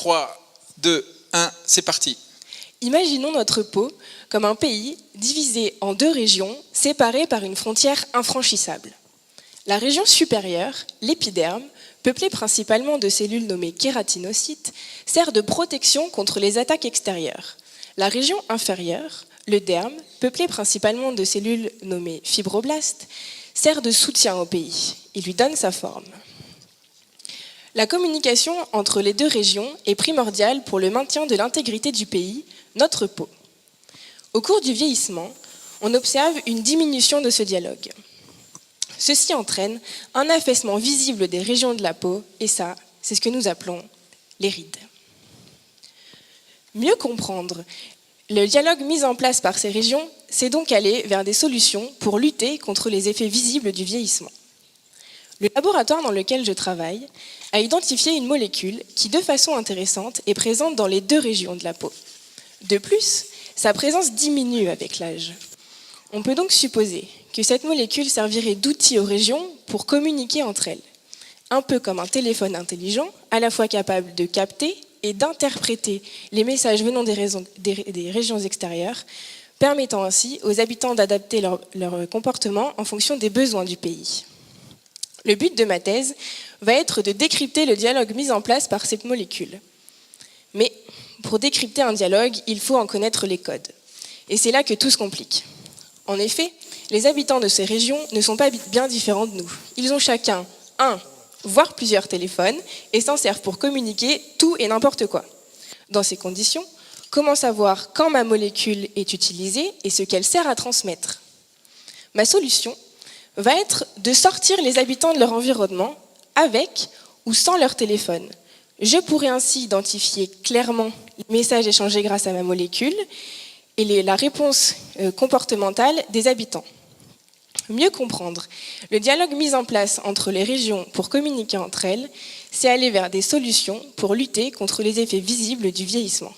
3, 2, 1, c'est parti. Imaginons notre peau comme un pays divisé en 2 régions séparées par une frontière infranchissable. La région supérieure, l'épiderme, peuplée principalement de cellules nommées kératinocytes, sert de protection contre les attaques extérieures. La région inférieure, le derme, peuplé principalement de cellules nommées fibroblastes, sert de soutien au pays. Il lui donne sa forme. La communication entre les 2 régions est primordiale pour le maintien de l'intégrité du pays, notre peau. Au cours du vieillissement, on observe une diminution de ce dialogue. Ceci entraîne un affaissement visible des régions de la peau, et ça, c'est ce que nous appelons les rides. Mieux comprendre le dialogue mis en place par ces régions, c'est donc aller vers des solutions pour lutter contre les effets visibles du vieillissement. Le laboratoire dans lequel je travaille a identifié une molécule qui, de façon intéressante, est présente dans les 2 régions de la peau. De plus, sa présence diminue avec l'âge. On peut donc supposer que cette molécule servirait d'outil aux régions pour communiquer entre elles, un peu comme un téléphone intelligent, à la fois capable de capter et d'interpréter les messages venant des régions extérieures, permettant ainsi aux habitants d'adapter leur comportement en fonction des besoins du pays. Le but de ma thèse va être de décrypter le dialogue mis en place par cette molécule. Mais pour décrypter un dialogue, il faut en connaître les codes. Et c'est là que tout se complique. En effet, les habitants de ces régions ne sont pas bien différents de nous. Ils ont chacun un, voire plusieurs téléphones et s'en servent pour communiquer tout et n'importe quoi. Dans ces conditions, comment savoir quand ma molécule est utilisée et ce qu'elle sert à transmettre ? Ma solution va être de sortir les habitants de leur environnement avec ou sans leur téléphone. Je pourrais ainsi identifier clairement les messages échangés grâce à ma molécule et la réponse comportementale des habitants. Mieux comprendre le dialogue mis en place entre les régions pour communiquer entre elles, c'est aller vers des solutions pour lutter contre les effets visibles du vieillissement.